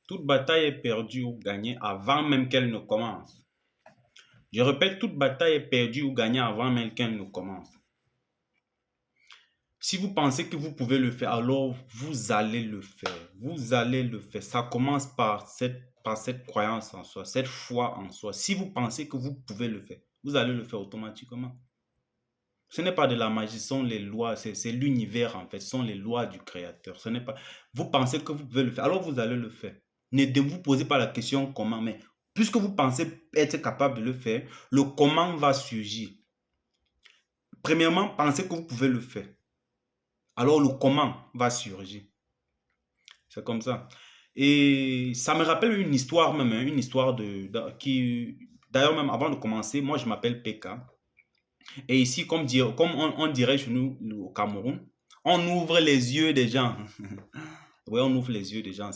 Toute bataille est perdue ou gagnée avant même qu'elle ne commence. Je répète, toute bataille est perdue ou gagnée avant même qu'elle ne commence. Si vous pensez que vous pouvez le faire, alors vous allez le faire. Vous allez le faire. Ça commence par cette croyance en soi, cette foi en soi. Si vous pensez que vous pouvez le faire, vous allez le faire automatiquement. Ce n'est pas de la magie, ce sont les lois, c'est l'univers en fait, ce sont les lois du créateur. Ce n'est pas, vous pensez que vous pouvez le faire, alors vous allez le faire. Ne vous posez pas la question comment, mais puisque vous pensez être capable de le faire, le comment va surgir. Premièrement, pensez que vous pouvez le faire. Alors le comment va surgir. C'est comme ça. Et ça me rappelle une histoire même, hein, une histoire qui, d'ailleurs même avant de commencer, moi je m'appelle PK. Et ici, comme on dirait chez nous au Cameroun, on ouvre les yeux des gens. Oui, on ouvre les yeux des gens.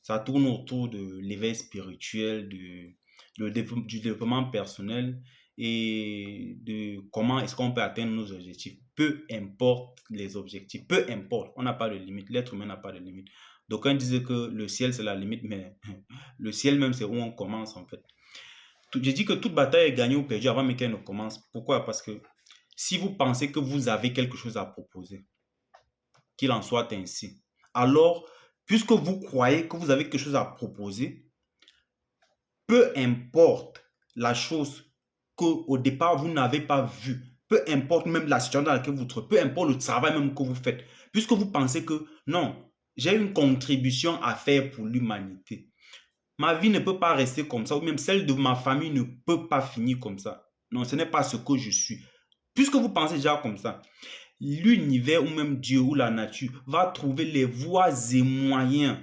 Ça tourne autour de l'éveil spirituel, du développement personnel et de comment est-ce qu'on peut atteindre nos objectifs. Peu importe les objectifs, peu importe, on n'a pas de limite. L'être humain n'a pas de limite. D'aucuns disent que le ciel, c'est la limite, mais le ciel même, c'est où on commence en fait. J'ai dit que toute bataille est gagnée ou perdue avant même qu'elle ne commence. Pourquoi? Parce que si vous pensez que vous avez quelque chose à proposer, qu'il en soit ainsi, alors, puisque vous croyez que vous avez quelque chose à proposer, peu importe la chose qu'au départ vous n'avez pas vue, peu importe même la situation dans laquelle vous trouvez, peu importe le travail même que vous faites, puisque vous pensez que non, j'ai une contribution à faire pour l'humanité. Ma vie ne peut pas rester comme ça, ou même celle de ma famille ne peut pas finir comme ça. Non, ce n'est pas ce que je suis. Puisque vous pensez déjà comme ça, l'univers ou même Dieu ou la nature va trouver les voies et moyens.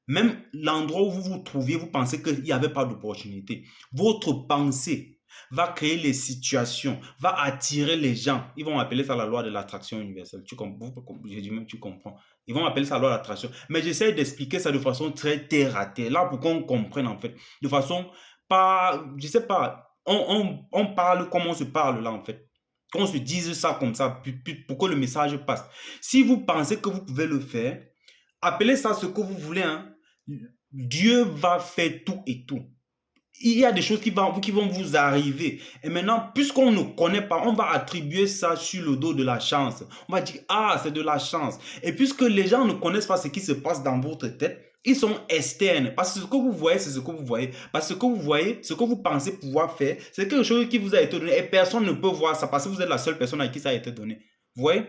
Même l'endroit où vous vous trouviez, vous pensez qu'il n'y avait pas d'opportunité. Votre pensée va créer les situations, va attirer les gens. Ils vont appeler ça la loi de l'attraction universelle. Tu comprends? J'ai dit même tu comprends. Ils vont appeler ça la loi de l'attraction. Mais j'essaie d'expliquer ça de façon très terre à terre. Là, pour qu'on comprenne en fait. De façon pas, je sais pas, on parle comme on se parle là en fait. Qu'on se dise ça comme ça pour que le message passe. Si vous pensez que vous pouvez le faire, appelez ça ce que vous voulez. Hein. Dieu va faire tout et tout. Il y a des choses qui vont vous arriver. Et maintenant, puisqu'on ne connaît pas, on va attribuer ça sur le dos de la chance. On va dire, ah, c'est de la chance. Et puisque les gens ne connaissent pas ce qui se passe dans votre tête, ils sont externes. Parce que ce que vous voyez, c'est ce que vous voyez. Parce que ce que vous voyez, ce que vous pensez pouvoir faire, c'est quelque chose qui vous a été donné. Et personne ne peut voir ça parce que vous êtes la seule personne à qui ça a été donné. Vous voyez?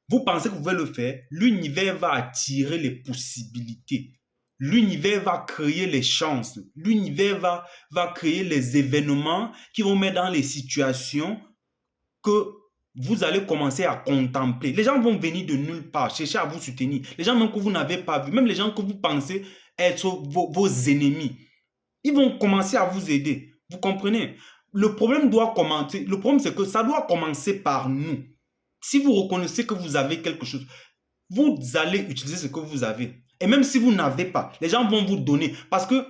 Vous pensez que vous pouvez le faire, l'univers va attirer les possibilités. L'univers va créer les chances. L'univers va créer les événements qui vont mettre dans les situations que vous allez commencer à contempler. Les gens vont venir de nulle part, chercher à vous soutenir. Les gens même que vous n'avez pas vus, même les gens que vous pensez être vos ennemis, ils vont commencer à vous aider. Vous comprenez? Le problème c'est que ça doit commencer par nous. Si vous reconnaissez que vous avez quelque chose, vous allez utiliser ce que vous avez. Et même si vous n'avez pas, les gens vont vous donner. Parce que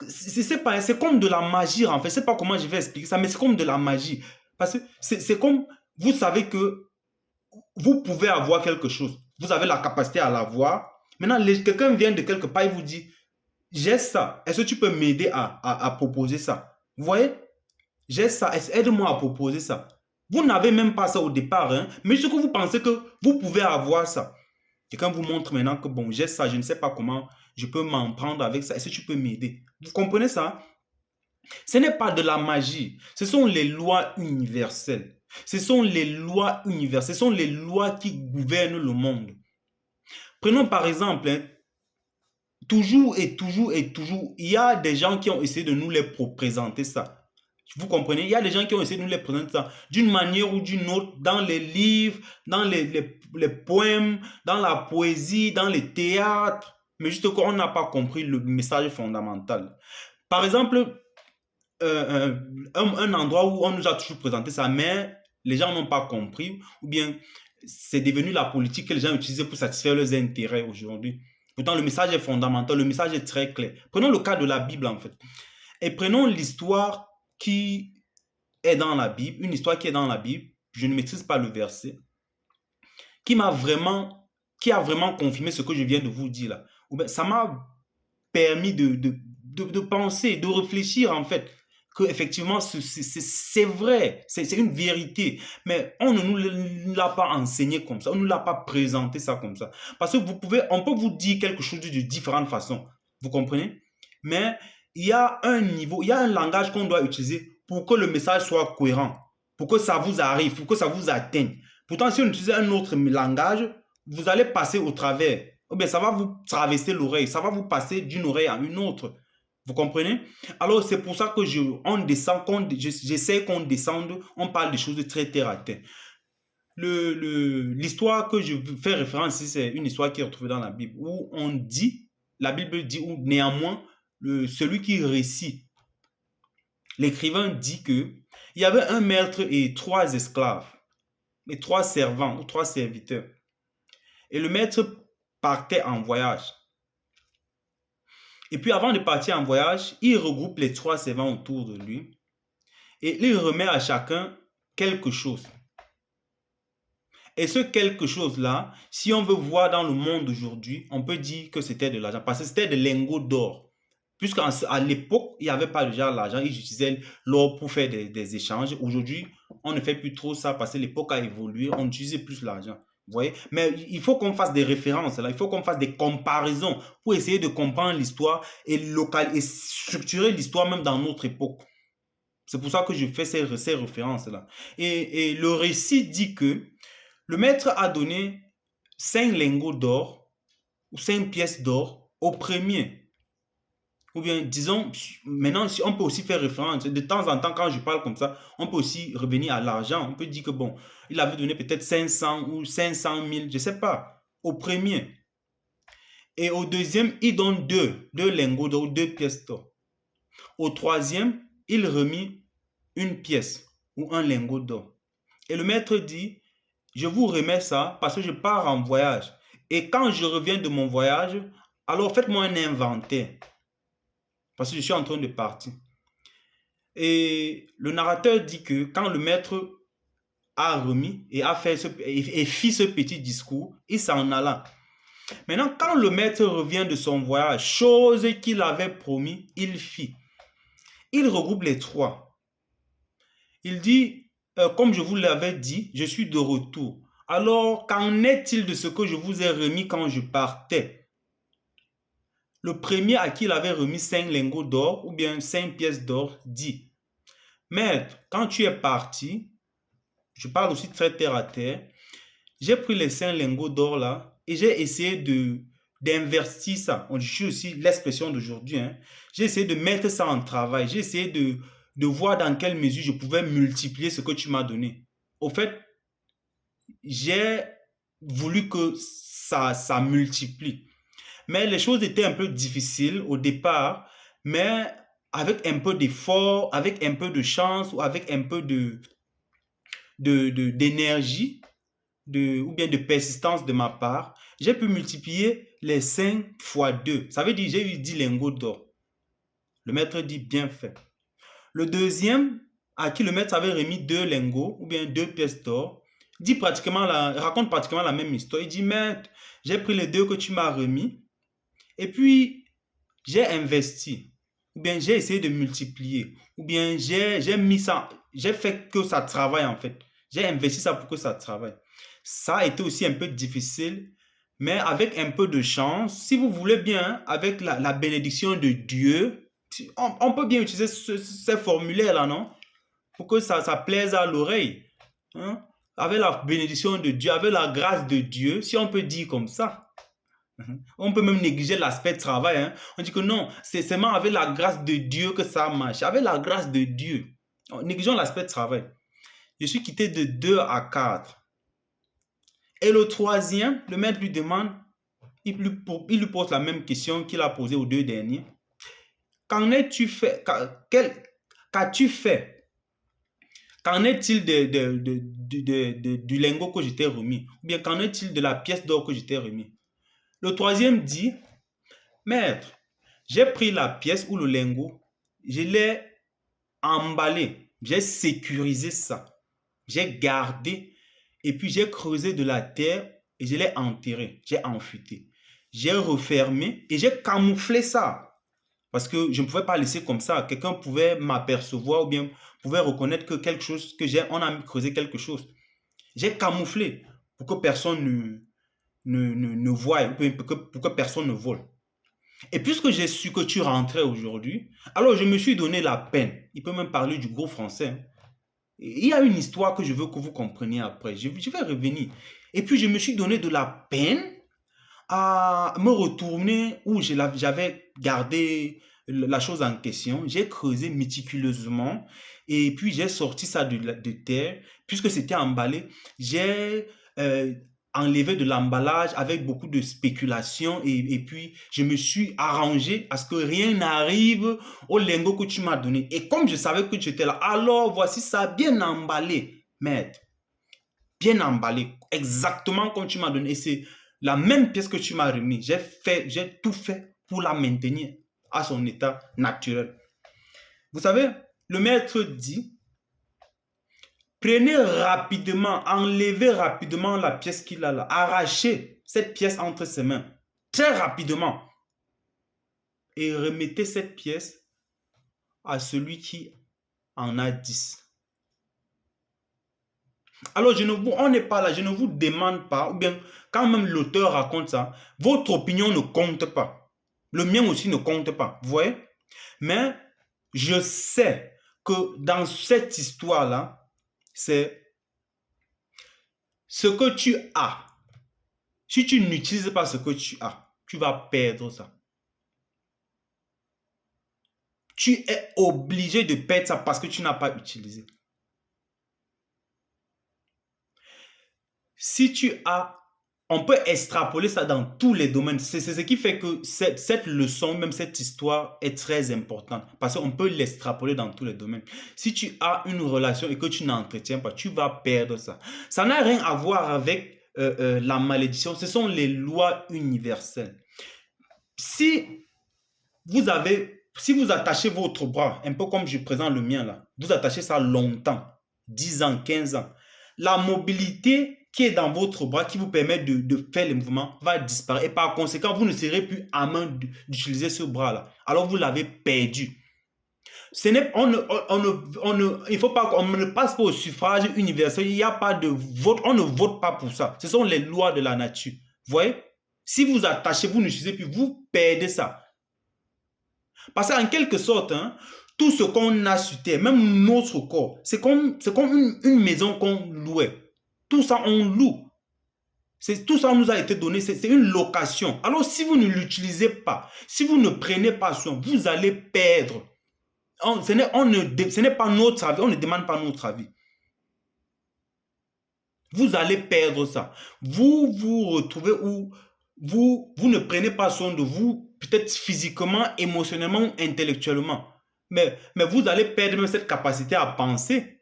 c'est comme de la magie en fait. Je ne sais pas comment je vais expliquer ça, mais c'est comme de la magie. Parce que c'est comme, vous savez que vous pouvez avoir quelque chose. Vous avez la capacité à l'avoir. Maintenant, quelqu'un vient de quelque part et vous dit, j'ai ça. Est-ce que tu peux m'aider à proposer ça? Vous voyez? J'ai ça. Aide-moi à proposer ça. Vous n'avez même pas ça au départ, hein, mais ce que vous pensez que vous pouvez avoir ça. Quelqu'un vous montre maintenant que bon, j'ai ça, je ne sais pas comment je peux m'en prendre avec ça. Est-ce que tu peux m'aider? Vous comprenez ça? Ce n'est pas de la magie. Ce sont les lois universelles. Ce sont les lois universelles. Ce sont les lois qui gouvernent le monde. Prenons par exemple, hein, toujours et toujours et toujours, il y a des gens qui ont essayé de nous les présenter ça. Vous comprenez? Il y a des gens qui ont essayé de nous les présenter ça d'une manière ou d'une autre, dans les livres, dans les poèmes, dans la poésie, dans les théâtres. Mais juste qu'on n'a pas compris le message fondamental. Par exemple, un endroit où on nous a toujours présenté ça, mais les gens n'ont pas compris, ou bien c'est devenu la politique que les gens utilisent pour satisfaire leurs intérêts aujourd'hui. Pourtant, le message est fondamental, le message est très clair. Prenons le cas de la Bible, en fait. Et prenons l'histoire qui est dans la Bible, une histoire qui est dans la Bible, je ne maîtrise pas le verset, qui a vraiment confirmé ce que je viens de vous dire là. ou bien ça m'a permis de penser, de réfléchir en fait, que effectivement c'est vrai, c'est une vérité, mais on ne nous l'a pas enseigné comme ça, on ne nous l'a pas présenté ça comme ça. Parce que on peut vous dire quelque chose de différentes façons, vous comprenez? Mais il y a un niveau, il y a un langage qu'on doit utiliser pour que le message soit cohérent, pour que ça vous arrive, pour que ça vous atteigne. Pourtant, si on utilise un autre langage, vous allez passer au travers. Ou bien ça va vous traverser l'oreille, ça va vous passer d'une oreille à une autre. Vous comprenez? Alors c'est pour ça que j'essaie qu'on descende, on parle des choses très terre à terre. L'histoire que je fais référence ici, c'est une histoire qui est retrouvée dans la Bible, où on dit, la Bible dit, ou néanmoins, celui qui récite, l'écrivain dit que il y avait un maître et 3 esclaves, et 3 servants ou 3 serviteurs. Et le maître partait en voyage. Et puis avant de partir en voyage, il regroupe les 3 servants autour de lui et il remet à chacun quelque chose. Et ce quelque chose-là, si on veut voir dans le monde d'aujourd'hui, on peut dire que c'était de l'argent parce que c'était des lingots d'or. Puisqu'à l'époque, il n'y avait pas déjà l'argent, ils utilisaient l'or pour faire des échanges. Aujourd'hui, on ne fait plus trop ça parce que l'époque a évolué, on utilise plus l'argent. Vous voyez? Mais il faut qu'on fasse des références, là. Il faut qu'on fasse des comparaisons pour essayer de comprendre l'histoire et structurer l'histoire même dans notre époque. C'est pour ça que je fais ces références-là. Et le récit dit que le maître a donné 5 lingots d'or ou 5 pièces d'or au premier. Ou bien, disons, maintenant, on peut aussi faire référence. De temps en temps, quand je parle comme ça, on peut aussi revenir à l'argent. On peut dire que, bon, il avait donné peut-être 500 ou 500 000, je ne sais pas, au premier. Et au deuxième, il donne deux lingots d'or, 2 pièces d'or. Au troisième, il remit une pièce ou un lingot d'or. Et le maître dit, je vous remets ça parce que je pars en voyage. Et quand je reviens de mon voyage, alors faites-moi un inventaire. Parce que je suis en train de partir. Et le narrateur dit que quand le maître a remis et fit ce petit discours, il s'en alla. Maintenant, quand le maître revient de son voyage, chose qu'il avait promis, il fit. Il regroupe les 3. Il dit, comme je vous l'avais dit, je suis de retour. Alors, qu'en est-il de ce que je vous ai remis quand je partais? Le premier à qui il avait remis 5 lingots d'or ou bien 5 pièces d'or dit, maître, quand tu es parti, je parle aussi très terre à terre, j'ai pris les 5 lingots d'or là et j'ai essayé d'invertir ça. On dit aussi l'expression d'aujourd'hui. Hein. J'ai essayé de mettre ça en travail. J'ai essayé de voir dans quelle mesure je pouvais multiplier ce que tu m'as donné. Au fait, j'ai voulu que ça multiplie. Mais les choses étaient un peu difficiles au départ, mais avec un peu d'effort, avec un peu de chance ou avec un peu d'énergie ou bien de persistance de ma part, j'ai pu multiplier les 5 fois 2. Ça veut dire que j'ai eu 10 lingots d'or. Le maître dit bien fait. Le deuxième, à qui le maître avait remis 2 lingots ou bien 2 pièces d'or, raconte pratiquement la même histoire. Il dit, maître, j'ai pris les 2 que tu m'as remis et puis j'ai investi, ou bien j'ai essayé de multiplier, ou bien j'ai mis ça, j'ai fait que ça travaille en fait. J'ai investi ça pour que ça travaille. Ça a été aussi un peu difficile, mais avec un peu de chance, si vous voulez bien, avec la bénédiction de Dieu, on peut bien utiliser ces formulaires-là, non? Pour que ça plaise à l'oreille. Hein? Avec la bénédiction de Dieu, avec la grâce de Dieu, si on peut dire comme ça. On peut même négliger l'aspect travail. Hein. On dit que non, c'est seulement avec la grâce de Dieu que ça marche. Avec la grâce de Dieu. Négligeons l'aspect travail. Je suis quitté de 2 à 4. Et le troisième, le maître lui demande, il lui pose la même question qu'il a posée aux 2 derniers. Qu'en es-tu fait? Qu'as-tu fait? Qu'en est-il du lingot que je t'ai remis? Ou bien qu'en est-il de la pièce d'or que je t'ai remis? Le troisième dit, maître, j'ai pris la pièce ou le lingot, je l'ai emballé, j'ai sécurisé ça, j'ai gardé et puis j'ai creusé de la terre et je l'ai enterré, j'ai enfuté. j'ai refermé et j'ai camouflé ça. Parce que je ne pouvais pas laisser comme ça. Quelqu'un pouvait m'apercevoir ou bien pouvait reconnaître que quelque chose que j'ai, on a creusé quelque chose. J'ai camouflé pour que personne ne voie, pour que personne ne vole. Et puisque j'ai su que tu rentrais aujourd'hui, alors je me suis donné la peine. Il peut même parler du gros français, hein. Il y a une histoire que je veux que vous compreniez après. Je vais revenir. Et puis je me suis donné de la peine à me retourner où j'avais gardé la chose en question. J'ai creusé méticuleusement et puis j'ai sorti ça de terre. Puisque c'était emballé, j'ai euh, enlevé de l'emballage avec beaucoup de spéculation et puis je me suis arrangé à ce que rien n'arrive au lingot que tu m'as donné. Et comme je savais que tu étais là, alors voici ça bien emballé, maître. Bien emballé, exactement comme tu m'as donné. Et c'est la même pièce que tu m'as remis. J'ai tout fait pour la maintenir à son état naturel. Vous savez, le maître dit, prenez rapidement, enlevez rapidement la pièce qu'il a là, arrachez cette pièce entre ses mains, très rapidement, et remettez cette pièce à celui qui en a 10. Alors, on n'est pas là, je ne vous demande pas, ou bien quand même l'auteur raconte ça, votre opinion ne compte pas. Le mien aussi ne compte pas, vous voyez? Mais je sais que dans cette histoire-là, c'est ce que tu as. Si tu n'utilises pas ce que tu as, tu vas perdre ça. Tu es obligé de perdre ça parce que tu n'as pas utilisé. Si tu as, on peut extrapoler ça dans tous les domaines. C'est ce qui fait que cette leçon, même cette histoire est très importante. Parce qu'on peut l'extrapoler dans tous les domaines. Si tu as une relation et que tu n'entretiens pas, tu vas perdre ça. Ça n'a rien à voir avec la malédiction. Ce sont les lois universelles. Si vous attachez votre bras, un peu comme je présente le mien là, vous attachez ça longtemps, 10 ans, 15 ans, la mobilité qui est dans votre bras, qui vous permet de faire les mouvements, va disparaître. Et par conséquent, vous ne serez plus à main d'utiliser ce bras-là. Alors, vous l'avez perdu. Il faut pas qu'on ne passe pas au suffrage universel. Il n'y a pas de vote. On ne vote pas pour ça. Ce sont les lois de la nature. Vous voyez? Si vous attachez, vous n'utilisez plus, vous perdez ça. Parce qu'en quelque sorte, hein, tout ce qu'on a sur terre, même notre corps, c'est comme une maison qu'on louait. Tout ça, on loue. Tout ça nous a été donné, c'est une location. Alors, si vous ne l'utilisez pas, si vous ne prenez pas soin, vous allez perdre. Ce n'est pas notre avis, on ne demande pas notre avis. Vous allez perdre ça. Vous vous retrouvez où vous ne prenez pas soin de vous, peut-être physiquement, émotionnellement, intellectuellement. Mais vous allez perdre même cette capacité à penser.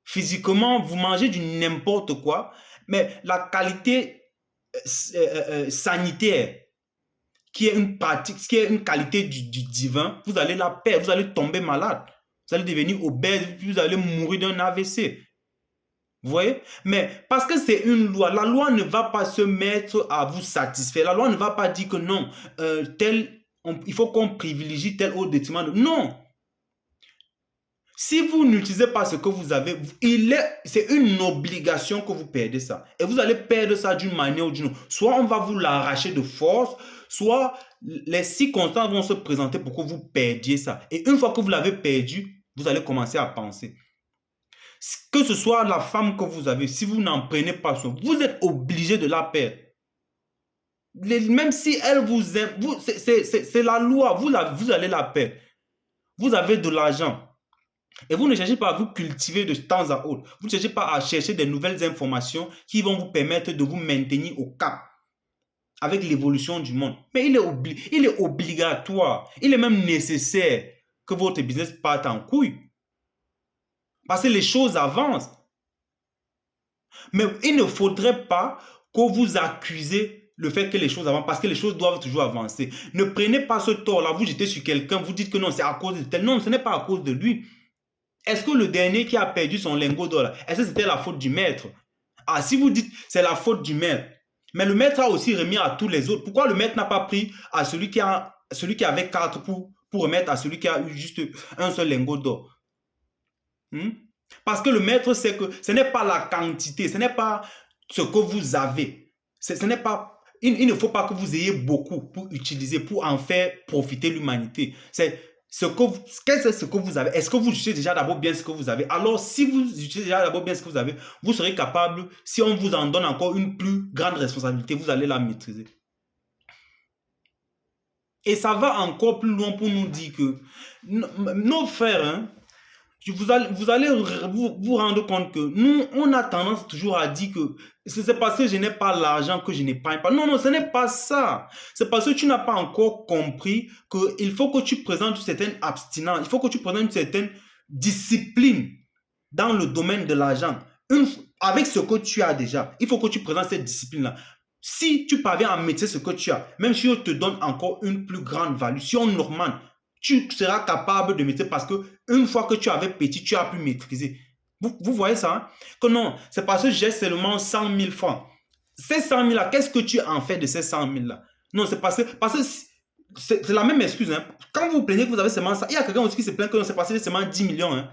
Physiquement, vous mangez du n'importe quoi, mais la qualité sanitaire, qui est une pratique, qui est une qualité du divin, vous allez la perdre, vous allez tomber malade, vous allez devenir obèse, vous allez mourir d'un AVC. Vous voyez? Mais parce que c'est une loi, la loi ne va pas se mettre à vous satisfaire. La loi ne va pas dire que non, il faut qu'on privilégie tel au détriment de... Non! Si vous n'utilisez pas ce que vous avez, c'est une obligation que vous perdez ça. Et vous allez perdre ça d'une manière ou d'une autre. Soit on va vous l'arracher de force, soit les circonstances vont se présenter pour que vous perdiez ça. Et une fois que vous l'avez perdu, vous allez commencer à penser. Que ce soit la femme que vous avez, si vous n'en prenez pas soin, vous êtes obligé de la perdre. Même si elle vous aime, c'est la loi, vous allez la perdre. Vous avez de l'argent. Et vous ne cherchez pas à vous cultiver de temps à autre. Vous ne cherchez pas à chercher des nouvelles informations qui vont vous permettre de vous maintenir au cap avec l'évolution du monde. Mais il est obligatoire, il est même nécessaire que votre business parte en couille. Parce que les choses avancent. Mais il ne faudrait pas que vous accusez le fait que les choses avancent, parce que les choses doivent toujours avancer. Ne prenez pas ce tort-là, vous jetez sur quelqu'un, vous dites que non, c'est à cause de tel. Non, ce n'est pas à cause de lui. Est-ce que le dernier qui a perdu son lingot d'or, est-ce que c'était la faute du maître? Ah, si vous dites c'est la faute du maître, Mais le maître a aussi remis à tous les autres. Pourquoi le maître n'a pas pris à celui qui avait 4 pour remettre à celui qui a eu juste un seul lingot d'or? Parce que le maître sait que ce n'est pas la quantité, ce n'est pas ce que vous avez. Ce n'est pas, il ne faut pas que vous ayez beaucoup pour utiliser, pour en faire profiter l'humanité. C'est qu'est-ce que vous avez? Est-ce que vous utilisez déjà d'abord bien ce que vous avez? Alors, si vous utilisez déjà d'abord bien ce que vous avez, vous serez capable, si on vous en donne encore une plus grande responsabilité, vous allez la maîtriser. Et ça va encore plus loin pour nous dire que nos frères, hein, vous allez vous rendre compte que nous, on a tendance toujours à dire que c'est parce que je n'ai pas l'argent que je n'épargne pas. Non, non, ce n'est pas ça. C'est parce que tu n'as pas encore compris qu'il faut que tu présentes une certaine abstinence, il faut que tu présentes une certaine discipline dans le domaine de l'argent. Avec ce que tu as déjà, il faut que tu présentes cette discipline-là. Si tu parviens à maîtriser ce que tu as, même si on te donne encore une plus grande value, si on augmente, tu seras capable de maîtriser parce que une fois que tu avais petit, tu as pu maîtriser. Vous voyez ça? Hein? Que non, c'est parce que j'ai seulement 100 000 francs. Ces 100 000 là, qu'est-ce que tu en fais de ces 100 000 là? Non, c'est parce que c'est la même excuse. Hein? Quand vous plaignez que vous avez seulement ça, il y a quelqu'un aussi qui se plaint que c'est parce que c'est seulement 10 millions. Hein?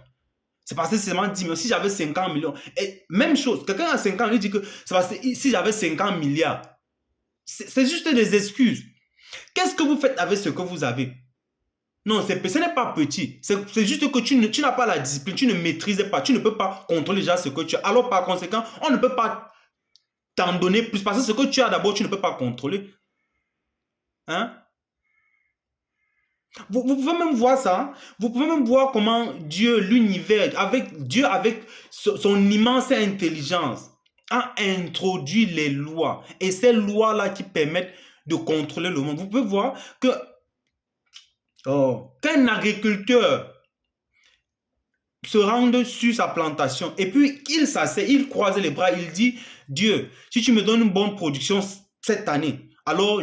C'est parce que c'est seulement 10 millions. Si j'avais 50 millions, et même chose, quelqu'un a 50 millions, il dit que c'est parce que si j'avais 50 milliards, c'est juste des excuses. Qu'est-ce que vous faites avec ce que vous avez? Non, ce n'est pas petit. C'est juste que tu n'as pas la discipline, tu ne maîtrises pas, tu ne peux pas contrôler déjà ce que tu as. Alors par conséquent, on ne peut pas t'en donner plus parce que ce que tu as d'abord, tu ne peux pas contrôler. Hein? Vous pouvez même voir ça. Hein? Vous pouvez même voir comment Dieu, l'univers, avec son immense intelligence, a introduit les lois. Et ces lois-là qui permettent de contrôler le monde. Vous pouvez voir que qu'un agriculteur se rende sur sa plantation et puis il s'assied, il croise les bras, il dit, Dieu, si tu me donnes une bonne production cette année, alors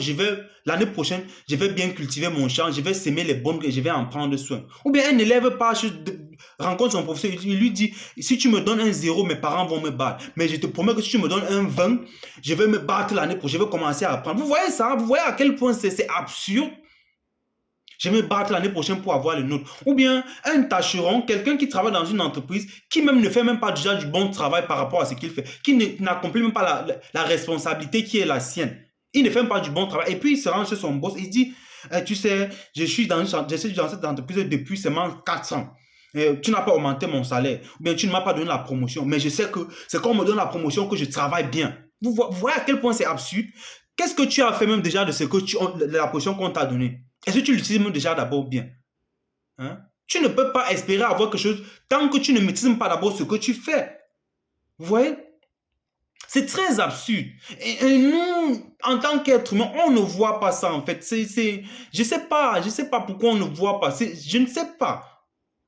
l'année prochaine, je vais bien cultiver mon champ, je vais semer les bonnes et je vais en prendre soin. Ou bien un élève rencontre son professeur, il lui dit, si tu me donnes un 0, mes parents vont me battre. Mais je te promets que si tu me donnes un 20, je vais me battre l'année prochaine, je vais commencer à apprendre. Vous voyez ça? Vous voyez à quel point c'est absurde? Je vais me battre l'année prochaine pour avoir le nôtre. Ou bien un tâcheron, quelqu'un qui travaille dans une entreprise, qui même ne fait même pas déjà du bon travail par rapport à ce qu'il fait, qui n'accomplit même pas la responsabilité qui est la sienne. Il ne fait même pas du bon travail. Et puis il se rend chez son boss, il dit, tu sais, je suis dans cette entreprise depuis seulement 4 ans. Tu n'as pas augmenté mon salaire. Ou bien tu ne m'as pas donné la promotion. Mais je sais que c'est quand on me donne la promotion que je travaille bien. Vous voyez à quel point c'est absurde? Qu'est-ce que tu as fait même déjà de la promotion qu'on t'a donnée? Est-ce que tu l'utilises même déjà d'abord bien? Hein? Tu ne peux pas espérer avoir quelque chose tant que tu ne maîtrises pas d'abord ce que tu fais. Vous voyez? C'est très absurde. Et nous, en tant qu'être humain, on ne voit pas ça en fait. Je sais pas pourquoi on ne voit pas. Je ne sais pas.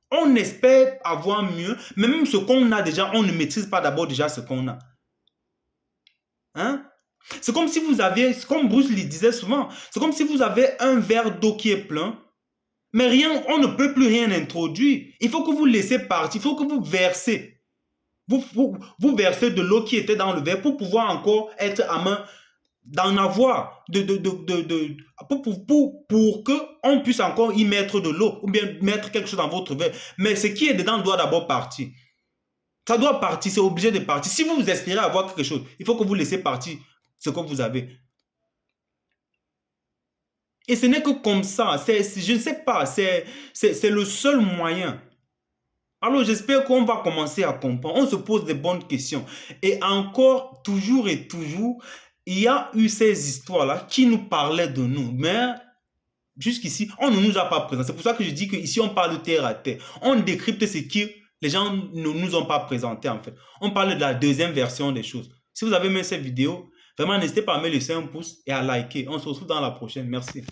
On espère avoir mieux, mais même ce qu'on a déjà, on ne maîtrise pas d'abord déjà ce qu'on a. Hein? C'est comme si vous aviez, comme Bruce Lee disait souvent, c'est comme si vous avez un verre d'eau qui est plein, mais rien, on ne peut plus rien introduire. Il faut que vous laissez partir, il faut que vous versez. Vous versez de l'eau qui était dans le verre pour pouvoir encore être à main d'en avoir, pour qu'on puisse encore y mettre de l'eau ou bien mettre quelque chose dans votre verre. Mais ce qui est dedans doit d'abord partir. Ça doit partir, c'est obligé de partir. Si vous espérez avoir quelque chose, il faut que vous laissez partir ce que vous avez. Et ce n'est que comme ça, je ne sais pas, c'est le seul moyen. Alors j'espère qu'on va commencer à comprendre, on se pose des bonnes questions. Et encore, toujours et toujours, il y a eu ces histoires-là qui nous parlaient de nous, mais jusqu'ici, on ne nous a pas présenté. C'est pour ça que je dis qu'ici, on parle de terre à terre. On décrypte ce que les gens ne nous ont pas présenté en fait. On parle de la deuxième version des choses. Si vous avez aimé cette vidéo, vraiment n'hésitez pas à me laisser un pouce et à liker. On se retrouve dans la prochaine. Merci.